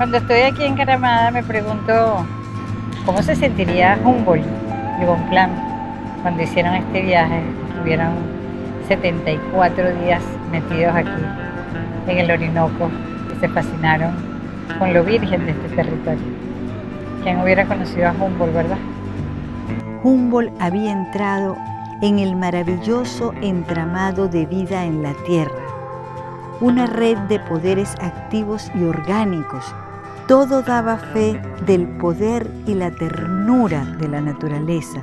Cuando estoy aquí en Caramada me pregunto cómo se sentiría Humboldt y Bonpland cuando hicieron este viaje. Estuvieron 74 días metidos aquí en el Orinoco y se fascinaron con lo virgen de este territorio. ¿Quién hubiera conocido a Humboldt, verdad? Humboldt había entrado en el maravilloso entramado de vida en la Tierra, una red de poderes activos y orgánicos. Todo daba fe del poder y la ternura de la naturaleza.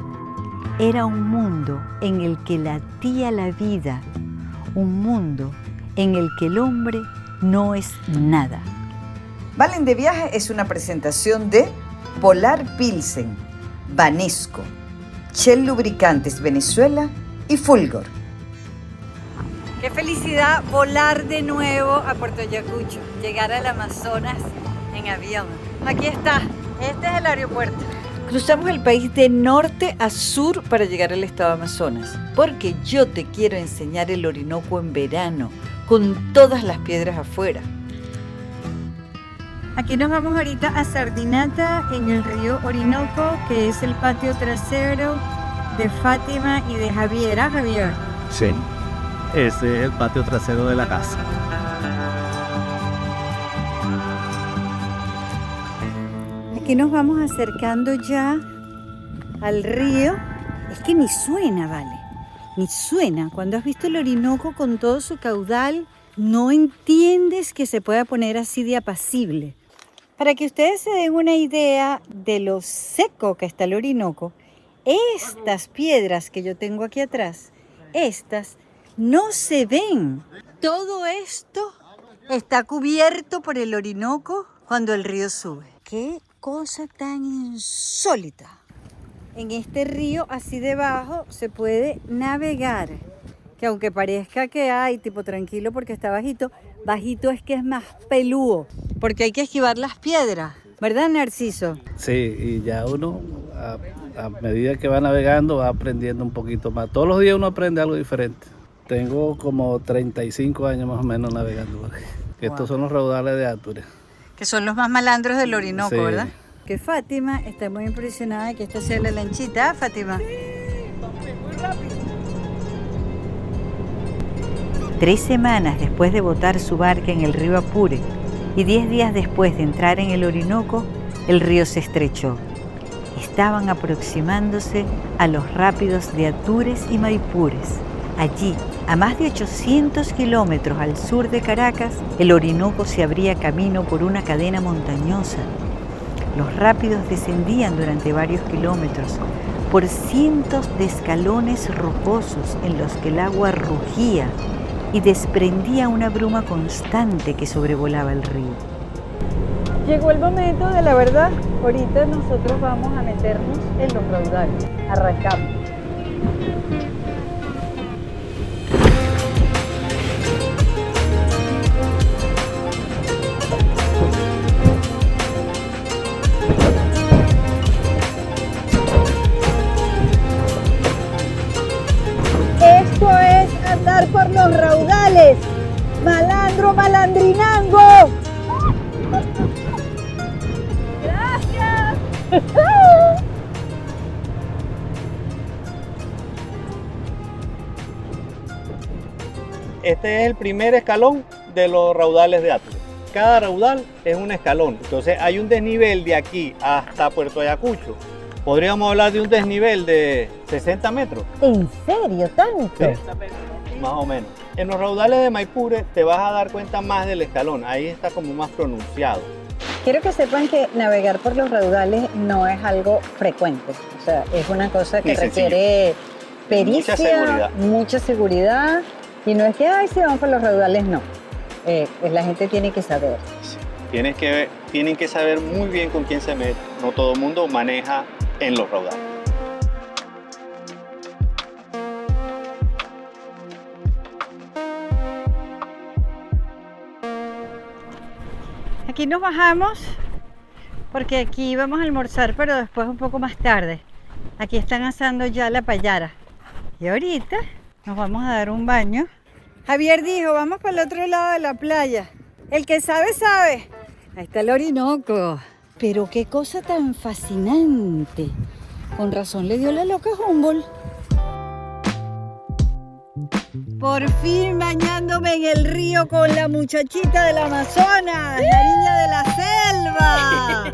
Era un mundo en el que latía la vida, un mundo en el que el hombre no es nada. Valen de Viaje es una presentación de Polar Pilsen, Banesco, Shell Lubricantes Venezuela y Fulgor. Qué felicidad volar de nuevo a Puerto Ayacucho, llegar al Amazonas en avión. Aquí está, este es el aeropuerto. Cruzamos el país de norte a sur para llegar al estado de Amazonas, porque yo te quiero enseñar el Orinoco en verano, con todas las piedras afuera. Aquí nos vamos ahorita a Sardinata en el río Orinoco, que es el patio trasero de Fátima y de Javier. ¿Ah, Javier? Sí, ese es el patio trasero de la casa. Aquí nos vamos acercando ya al río. Es que ni suena, vale, ni suena. Cuando has visto el Orinoco con todo su caudal, no entiendes que se pueda poner así de apacible. Para que ustedes se den una idea de lo seco que está el Orinoco, estas piedras que yo tengo aquí atrás, estas no se ven. Todo esto está cubierto por el Orinoco cuando el río sube. ¡Qué cosa tan insólita! En este río, así debajo, se puede navegar. Que aunque parezca que hay tipo tranquilo porque está bajito, bajito es que es más pelúo, porque hay que esquivar las piedras, ¿verdad, Narciso? Sí, y ya uno a medida que va navegando va aprendiendo un poquito más. Todos los días uno aprende algo diferente. Tengo como 35 años más o menos navegando por aquí. Wow. Estos son los raudales de Atures. Que son los más malandros del Orinoco, sí. ¿Verdad? Que Fátima está muy impresionada de que esta sea la lanchita, ¿eh, Fátima? Sí, muy rápido. 3 semanas después de botar su barca en el río Apure y 10 días después de entrar en el Orinoco, el río se estrechó. Estaban aproximándose a los rápidos de Atures y Maipures. Allí, a más de 800 kilómetros al sur de Caracas, el Orinoco se abría camino por una cadena montañosa. Los rápidos descendían durante varios kilómetros por cientos de escalones rocosos en los que el agua rugía y desprendía una bruma constante que sobrevolaba el río. Llegó el momento de la verdad. Ahorita nosotros vamos a meternos en los raudales. Arrancamos. Esto es andar por los raudales. Malandro, malandrinango. Gracias. Este es el primer escalón de los raudales de Atures. Cada raudal es un escalón. Entonces hay un desnivel de aquí hasta Puerto Ayacucho. Podríamos hablar de un desnivel de 60 metros. ¿En serio? ¿Tanto? 60 metros, más o menos. En los raudales de Maipure te vas a dar cuenta más del escalón. Ahí está como más pronunciado. Quiero que sepan que navegar por los raudales no es algo frecuente. O sea, es una cosa que requiere pericia, mucha seguridad. Y no es que, ay, si vamos por los raudales, no. La gente tiene que saber. Sí. Tienen que saber muy bien con quién se mete. No todo el mundo maneja en los raudales. Aquí nos bajamos porque aquí vamos a almorzar, pero después un poco más tarde. Aquí están asando ya la payara. Y ahorita nos vamos a dar un baño. Javier dijo, vamos para el otro lado de la playa. El que sabe, sabe. Ahí está el Orinoco. Pero qué cosa tan fascinante. Con razón le dio la loca a Humboldt. Por fin bañándome en el río con la muchachita del Amazonas, la niña de la selva.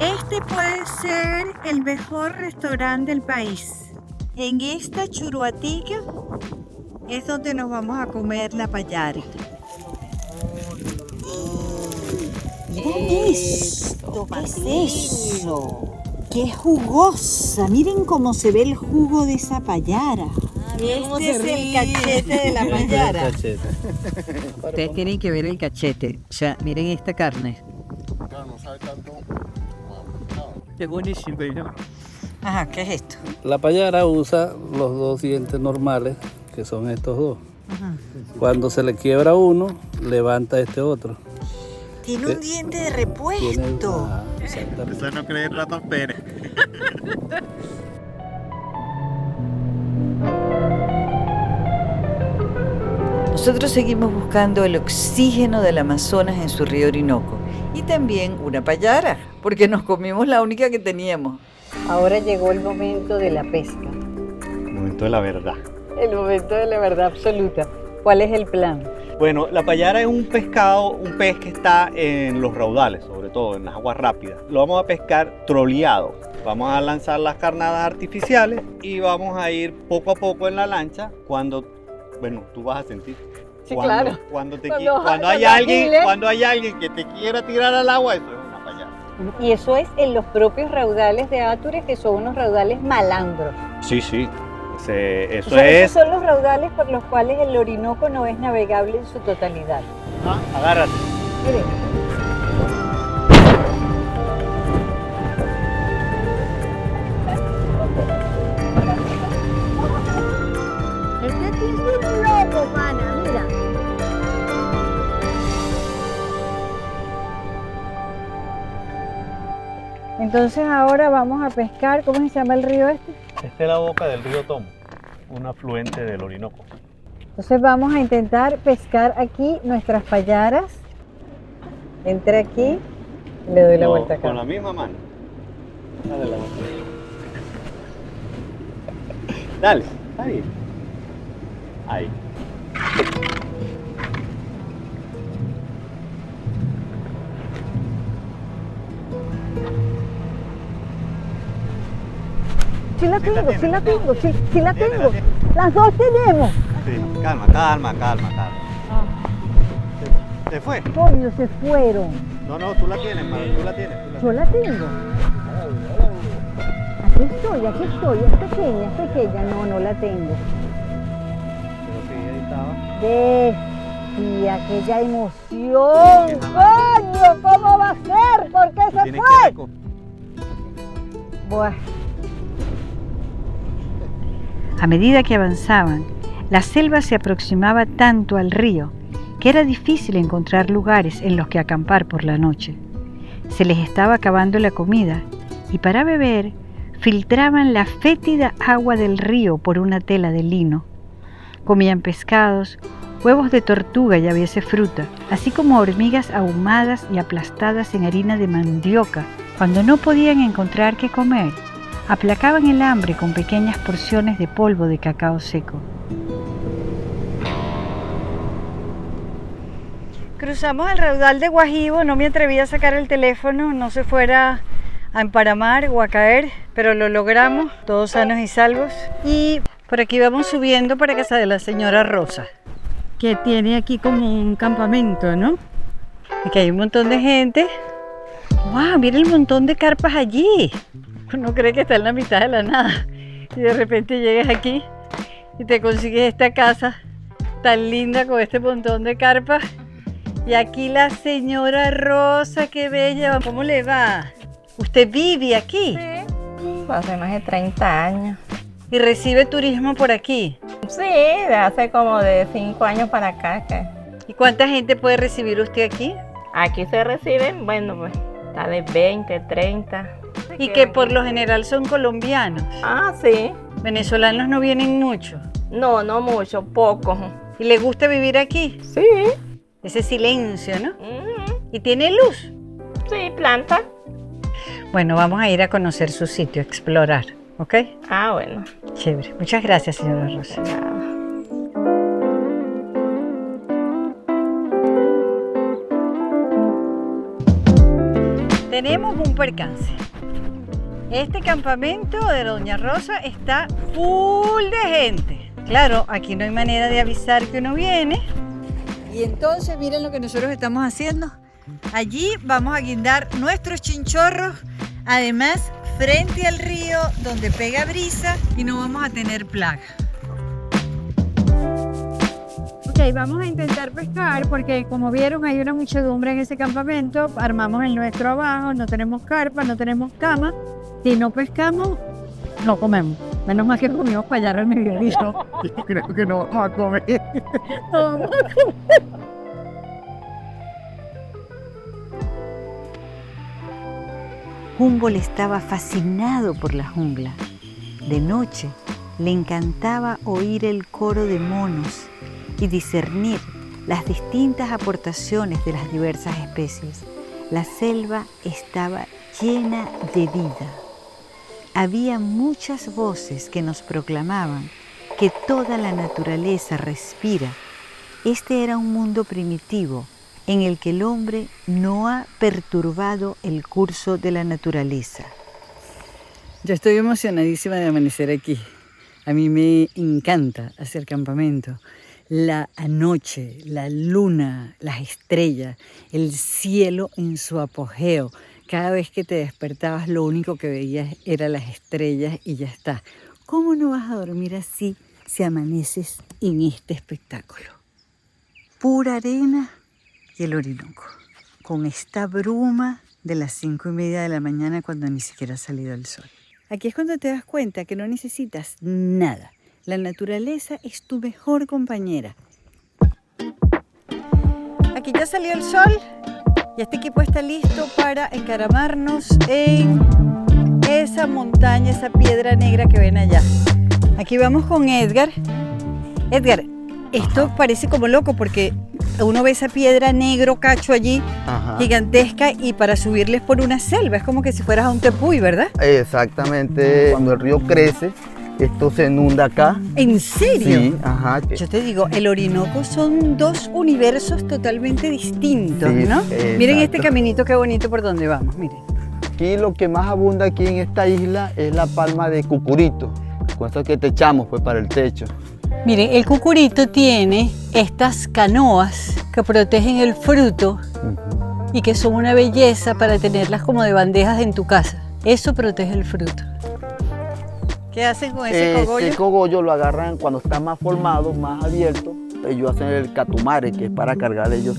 Este puede ser el mejor restaurante del país. En esta churuatica es donde nos vamos a comer la payara. Miren esto, ¿qué es eso? ¡Qué jugosa! Miren cómo se ve el jugo de esa payara. Este es el cachete de la payara. Ustedes tienen que ver el cachete. O sea, miren esta carne. No sabe tanto. Qué buenísimo. Ajá, ¿qué es esto? La payara usa los dos dientes normales, que son estos dos. Ajá. Cuando se le quiebra uno, levanta este otro. Tiene un diente de repuesto. Exactamente. Eso no cree Ratón Pérez. Nosotros seguimos buscando el oxígeno del Amazonas en su río Orinoco y también una payara, porque nos comimos la única que teníamos. Ahora llegó el momento de la pesca. El momento de la verdad. El momento de la verdad absoluta. ¿Cuál es el plan? Bueno, la payara es un pescado, un pez que está en los raudales, sobre todo en las aguas rápidas. Lo vamos a pescar troleado. Vamos a lanzar las carnadas artificiales y vamos a ir poco a poco en la lancha cuando, bueno, tú vas a sentir. Sí, claro. Cuando haya alguien que te quiera tirar al agua, eso es una payara. Y eso es en los propios raudales de Atures, que son unos raudales malandros. Sí, sí. Eso O sea, es. esos son los raudales por los cuales el Orinoco no es navegable en su totalidad. Agárrate. Miren. Este tipo es un loco, pana, mira. Entonces ahora vamos a pescar. ¿Cómo se llama el río este? Esta es la boca del río Tomo, un afluente del Orinoco. Entonces vamos a intentar pescar aquí nuestras payaras. Entré aquí y le doy la vuelta acá. Con la misma mano. Dale la vuelta. Dale, ahí. Ahí. Sí la tengo, tienes, sí la la tengo, sí la Tiene, tengo. la tiene. Las dos tenemos. Sí, calma. ¿Se fue? Coño, se fueron. No, tú la tienes, Mara, tú la tienes. Yo la tengo. Aquí estoy. Es pequeña. No la tengo. Pero sí, ahí estaba. Y aquella emoción. Coño, ¿cómo va a ser? ¿Por qué se Tienes fue? que Bueno. A medida que avanzaban, la selva se aproximaba tanto al río que era difícil encontrar lugares en los que acampar por la noche. Se les estaba acabando la comida y para beber filtraban la fétida agua del río por una tela de lino. Comían pescados, huevos de tortuga y a veces fruta, así como hormigas ahumadas y aplastadas en harina de mandioca. Cuando no podían encontrar qué comer, aplacaban el hambre con pequeñas porciones de polvo de cacao seco. Cruzamos el raudal de Guajibo, no me atreví a sacar el teléfono, no se fuera a emparamar o a caer, pero lo logramos, todos sanos y salvos. Y por aquí vamos subiendo para casa de la señora Rosa, que tiene aquí como un campamento, ¿no? Aquí hay un montón de gente. ¡Wow! Mira el montón de carpas allí. Uno cree que está en la mitad de la nada y de repente llegas aquí y te consigues esta casa tan linda con este montón de carpas. Y aquí la señora Rosa, qué bella. ¿Cómo le va? ¿Usted vive aquí? Sí, hace más de 30 años. ¿Y recibe turismo por aquí? Sí, de hace como de 5 años para acá. ¿Y cuánta gente puede recibir usted aquí? Aquí se reciben, bueno, pues, está de 20, 30. Y que por lo general son colombianos. Ah, sí. Venezolanos no vienen mucho. No mucho, poco. ¿Y le gusta vivir aquí? Sí. Ese silencio, ¿no? Ujú. ¿Y tiene luz? Sí, planta. Bueno, vamos a ir a conocer su sitio, a explorar, ¿ok? Ah, bueno. Chévere. Muchas gracias, señora Rosa. Nada. Tenemos un percance. Este campamento de Doña Rosa está full de gente. Claro, aquí no hay manera de avisar que uno viene. Y entonces miren lo que nosotros estamos haciendo. Allí vamos a guindar nuestros chinchorros, además frente al río donde pega brisa y no vamos a tener plaga. Ok, vamos a intentar pescar porque como vieron hay una muchedumbre en ese campamento, armamos el nuestro abajo, no tenemos carpa, no tenemos cama, si no pescamos, no comemos. Menos mal que comimos para allá al mediodía. Yo creo que no vamos a comer. No vamos a comer. Humboldt estaba fascinado por la jungla. De noche le encantaba oír el coro de monos y discernir las distintas aportaciones de las diversas especies. La selva estaba llena de vida. Había muchas voces que nos proclamaban que toda la naturaleza respira. Este era un mundo primitivo en el que el hombre no ha perturbado el curso de la naturaleza. Yo estoy emocionadísima de amanecer aquí. A mí me encanta hacer campamento. La noche, la luna, las estrellas, el cielo en su apogeo. Cada vez que te despertabas lo único que veías eran las estrellas y ya está. ¿Cómo no vas a dormir así si amaneces en este espectáculo? Pura arena y el Orinoco, con esta bruma de las 5:30 de la mañana cuando ni siquiera ha salido el sol. Aquí es cuando te das cuenta que no necesitas nada. La naturaleza es tu mejor compañera. Aquí ya salió el sol y este equipo está listo para encaramarnos en esa montaña, esa piedra negra que ven allá. Aquí vamos con Edgar. Edgar, esto parece como loco porque uno ve esa piedra negro cacho allí, gigantesca, y para subirles por una selva, es como que si fueras a un tepuy, ¿verdad? Exactamente, cuando el río crece, esto se inunda acá. ¿En serio? Sí, ajá. Yo te digo, el Orinoco son dos universos totalmente distintos, Sí, ¿no? exacto. Miren este caminito, qué bonito por donde vamos, miren. Aquí lo que más abunda aquí en esta isla es la palma de cucurito, con eso que techamos pues para el techo. Miren, el cucurito tiene estas canoas que protegen el fruto y que son una belleza para tenerlas como de bandejas en tu casa. Eso protege el fruto. ¿Qué hacen con ese cogollo? Ese cogollo lo agarran cuando está más formado, más abierto. Ellos hacen el catumare, que es para cargar ellos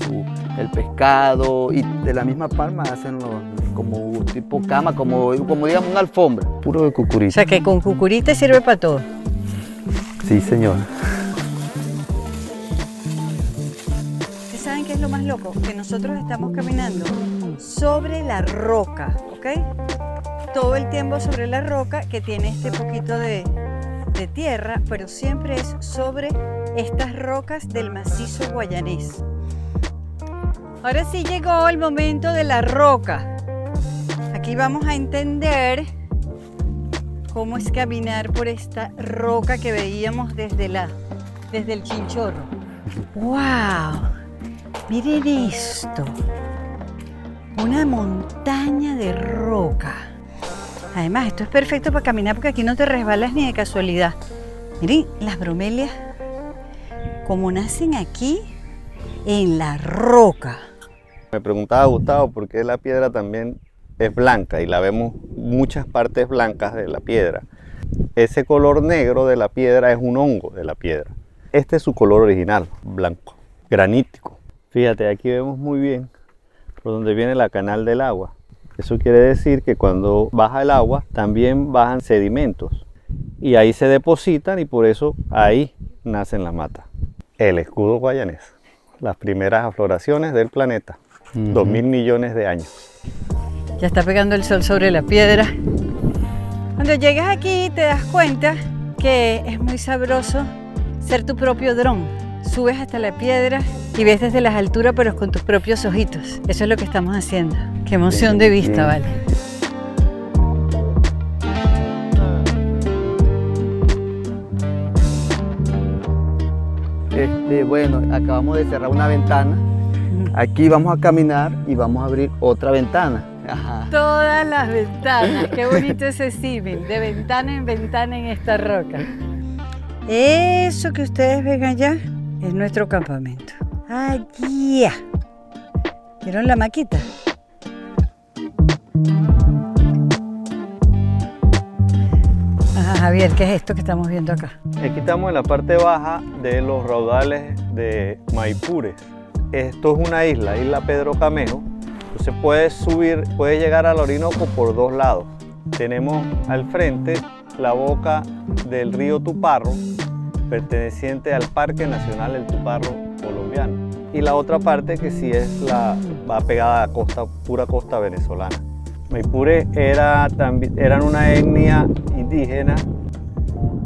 el pescado, y de la misma palma hacen como tipo cama, como digamos una alfombra, puro de O cucurito. sea que con cucurita sirve para todo. Sí, señor. ¿Ustedes saben qué es lo más loco? Que nosotros estamos caminando sobre la roca, ¿ok? Todo el tiempo sobre la roca, que tiene este poquito de tierra, pero siempre es sobre estas rocas del macizo guayanés. Ahora sí llegó el momento de la roca. Aquí vamos a entender cómo es caminar por esta roca que veíamos desde el chinchorro. ¡Wow! Miren esto. Una montaña de roca. Además, esto es perfecto para caminar porque aquí no te resbalas ni de casualidad. Miren, las bromelias, como nacen aquí en la roca. Me preguntaba Gustavo por qué la piedra también es blanca y la vemos muchas partes blancas de la piedra. Ese color negro de la piedra es un hongo de la piedra. Este es su color original, blanco, granítico. Fíjate, aquí vemos muy bien por donde viene la canal del agua. Eso quiere decir que cuando baja el agua también bajan sedimentos y ahí se depositan y por eso ahí nacen las matas. El escudo guayanés, las primeras afloraciones del planeta, 2000 millones de años. Ya está pegando el sol sobre la piedra. Cuando llegas aquí te das cuenta que es muy sabroso ser tu propio dron, subes hasta la piedra y ves desde las alturas, pero con tus propios ojitos. Eso es lo que estamos haciendo. Qué emoción de vista, vale. Bueno, acabamos de cerrar una ventana. Aquí vamos a caminar y vamos a abrir otra ventana. Ajá. Todas las ventanas. Qué bonito ese símil, de ventana en esta roca. Eso que ustedes ven allá es nuestro campamento. Allá. ¿Vieron la maquita? Ajá, Javier, ¿qué es esto que estamos viendo acá? Aquí estamos en la parte baja de los raudales de Maipures. Esto es una isla Pedro Camejo. Entonces puedes llegar al Orinoco por dos lados. Tenemos al frente la boca del río Tuparro, perteneciente al Parque Nacional del Tuparro colombiano. Y la otra parte que sí va pegada a pura costa venezolana. Maipures eran una etnia indígena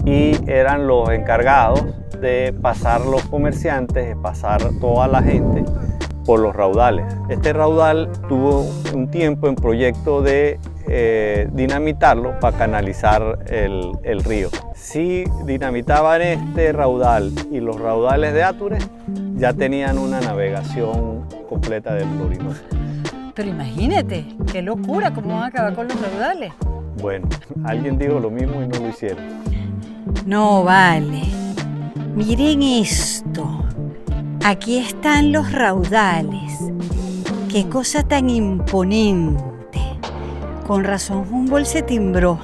y eran los encargados de pasar los comerciantes, de pasar toda la gente por los raudales. Este raudal tuvo un tiempo en proyecto de dinamitarlo para canalizar el río. Si dinamitaban este raudal y los raudales de Atures, ya tenían una navegación completa del Orinoco. Pero imagínate, qué locura, cómo van a acabar con los raudales. Bueno, alguien dijo lo mismo y no lo hicieron. No vale. Miren esto. Aquí están los raudales. Qué cosa tan imponente. Con razón Humboldt se timbró.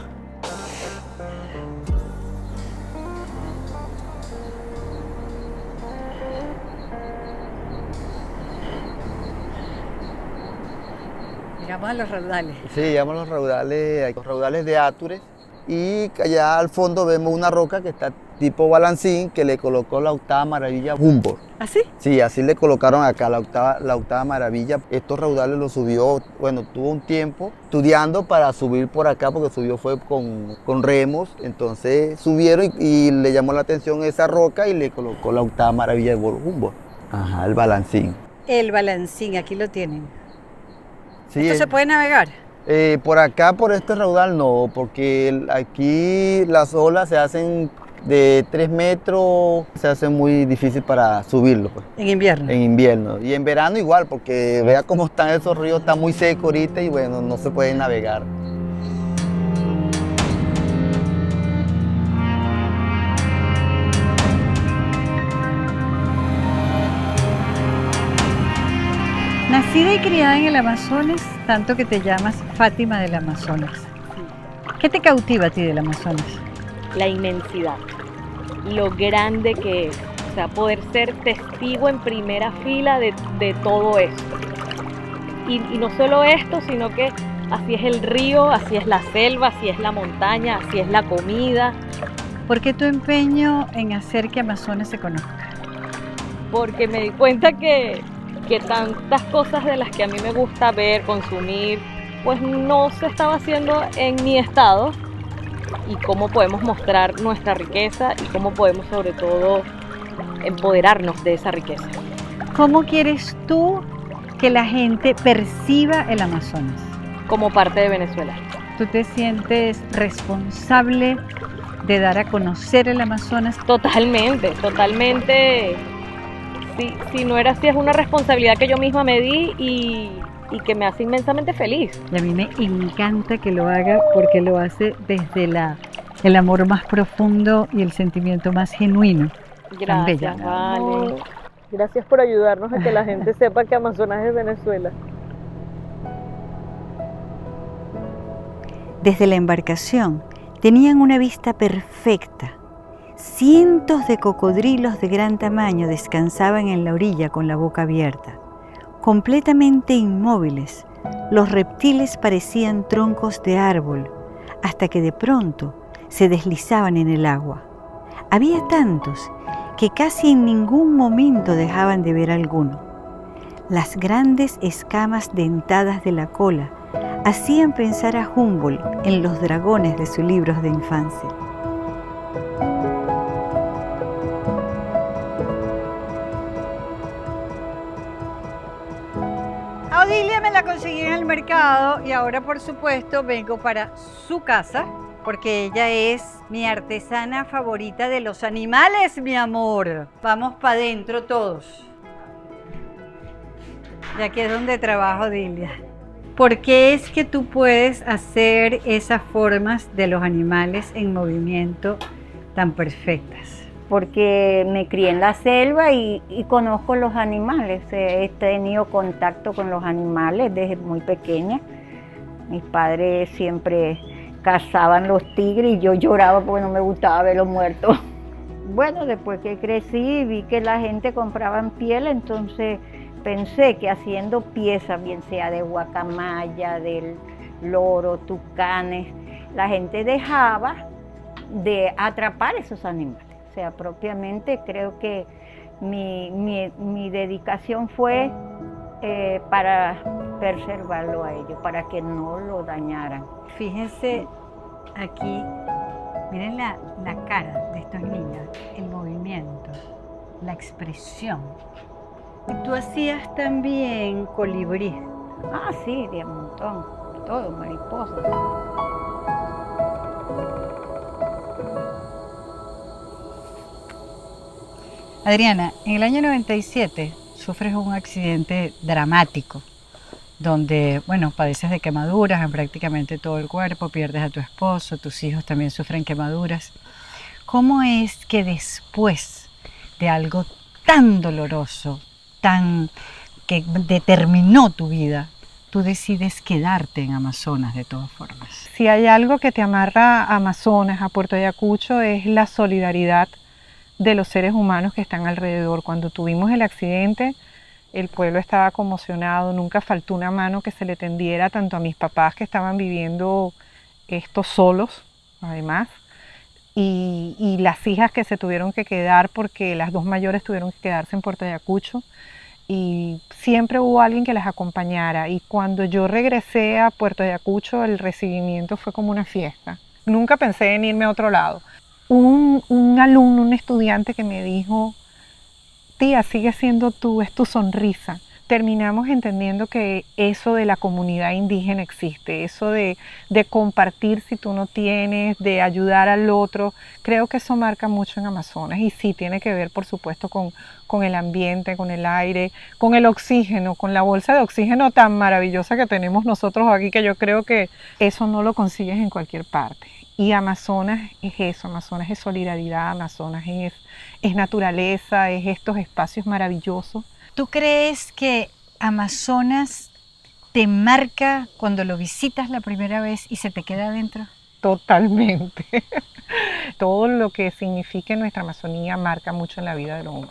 Llegamos a los raudales. Sí, llegamos a los raudales de Atures. Y allá al fondo vemos una roca que está tipo balancín que le colocó la octava maravilla Humboldt. ¿Así? Sí, así le colocaron acá la octava maravilla. Estos raudales los subió, bueno, tuvo un tiempo estudiando para subir por acá porque subió fue con remos. Entonces subieron y le llamó la atención esa roca y le colocó la octava maravilla de Humboldt. Ajá, el balancín. El balancín, aquí lo tienen. Sí, ¿Esto se puede navegar? Por acá, por este raudal, no, porque aquí las olas se hacen de 3 metros, se hace muy difícil para subirlo. Pues. En invierno. En invierno. Y en verano igual, porque vea cómo están esos ríos, está muy seco ahorita y bueno, no se puede navegar. Nacida y criada en el Amazonas, tanto que te llamas Fátima del Amazonas. ¿Qué te cautiva a ti del Amazonas? La inmensidad, lo grande que es, o sea, poder ser testigo en primera fila de todo esto. Y no solo esto, sino que así es el río, así es la selva, así es la montaña, así es la comida. ¿Por qué tu empeño en hacer que Amazonas se conozca? Porque me di cuenta que tantas cosas de las que a mí me gusta ver, consumir, pues no se estaba haciendo en mi estado, y cómo podemos mostrar nuestra riqueza y cómo podemos sobre todo empoderarnos de esa riqueza. ¿Cómo quieres tú que la gente perciba el Amazonas? Como parte de Venezuela. ¿Tú te sientes responsable de dar a conocer el Amazonas? Totalmente, totalmente. Si no era así, es una responsabilidad que yo misma me di y que me hace inmensamente feliz. Y a mí me encanta que lo haga porque lo hace desde el amor más profundo y el sentimiento más genuino. Gracias, vale. Gracias por ayudarnos a que la gente sepa que Amazonas es Venezuela. Desde la embarcación tenían una vista perfecta. Cientos de cocodrilos de gran tamaño descansaban en la orilla con la boca abierta. Completamente inmóviles, los reptiles parecían troncos de árbol, hasta que de pronto se deslizaban en el agua. Había tantos que casi en ningún momento dejaban de ver alguno. Las grandes escamas dentadas de la cola hacían pensar a Humboldt en los dragones de sus libros de infancia. la conseguí en el mercado y ahora por supuesto vengo para su casa porque ella es mi artesana favorita de los animales, mi amor. Vamos para adentro todos. Y aquí es donde trabajo, Dilia. ¿Por qué es que tú puedes hacer esas formas de los animales en movimiento tan perfectas? Porque me crié en la selva y conozco los animales. He tenido contacto con los animales desde muy pequeña. Mis padres siempre cazaban los tigres y yo lloraba porque no me gustaba verlos muertos. Bueno, después que crecí vi que la gente compraba piel, entonces pensé que haciendo piezas, bien sea de guacamaya, del loro, tucanes, la gente dejaba de atrapar esos animales. O sea, propiamente creo que mi dedicación fue para preservarlo a ellos, para que no lo dañaran. Fíjense aquí, miren la cara de estos niños, el movimiento, la expresión. Y tú hacías también colibrí. Ah, sí, de un montón, todo, mariposas. Adriana, en el año 97 sufres un accidente dramático donde, bueno, padeces de quemaduras en prácticamente todo el cuerpo, pierdes a tu esposo, tus hijos también sufren quemaduras. ¿Cómo es que después de algo tan doloroso, que determinó tu vida, tú decides quedarte en Amazonas de todas formas? Si hay algo que te amarra a Amazonas, a Puerto Ayacucho, es la solidaridad de los seres humanos que están alrededor. Cuando tuvimos el accidente, el pueblo estaba conmocionado, nunca faltó una mano que se le tendiera tanto a mis papás que estaban viviendo esto solos, además, y las hijas que se tuvieron que quedar porque las dos mayores tuvieron que quedarse en Puerto Ayacucho, y siempre hubo alguien que las acompañara. Y cuando yo regresé a Puerto Ayacucho, el recibimiento fue como una fiesta. Nunca pensé en irme a otro lado. Un alumno, un estudiante que me dijo: tía, sigue siendo tú, es tu sonrisa. Terminamos entendiendo que eso de la comunidad indígena existe, eso de compartir si tú no tienes, de ayudar al otro. Creo que eso marca mucho en Amazonas y sí tiene que ver, por supuesto, con el ambiente, con el aire, con el oxígeno, con la bolsa de oxígeno tan maravillosa que tenemos nosotros aquí, que yo creo que eso no lo consigues en cualquier parte. Y Amazonas es eso, Amazonas es solidaridad, Amazonas es naturaleza, es estos espacios maravillosos. ¿Tú crees que Amazonas te marca cuando lo visitas la primera vez y se te queda adentro? Totalmente. Todo lo que significa nuestra Amazonía marca mucho en la vida del hombre.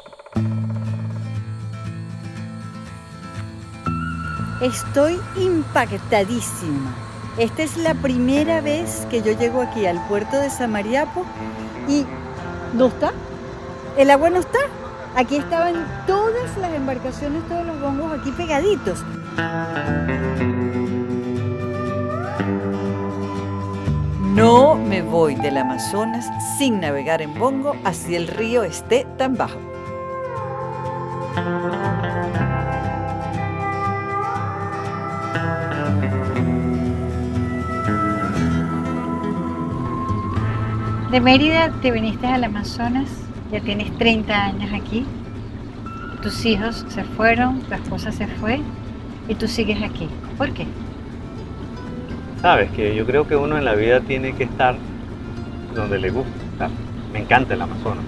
Estoy impactadísima. Esta es la primera vez que yo llego aquí al puerto de Samariapo y ¿no está? El agua no está. Aquí estaban todas las embarcaciones, todos los bongos aquí pegaditos. No me voy del Amazonas sin navegar en bongo así el río esté tan bajo. De Mérida te viniste al Amazonas, ya tienes 30 años aquí, tus hijos se fueron, tu esposa se fue y tú sigues aquí. ¿Por qué? Sabes que yo creo que uno en la vida tiene que estar donde le gusta estar. Me encanta el Amazonas.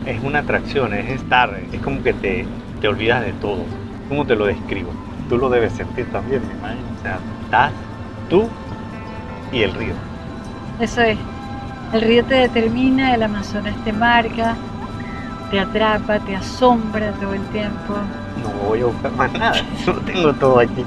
Es una atracción, es estar, es como que te olvidas de todo. ¿Cómo te lo describo? Tú lo debes sentir también, me imagino. O sea, estás tú y el río. Eso es. El río te determina, el Amazonas te marca, te atrapa, te asombra todo el tiempo. No voy a buscar más nada, yo lo tengo todo aquí.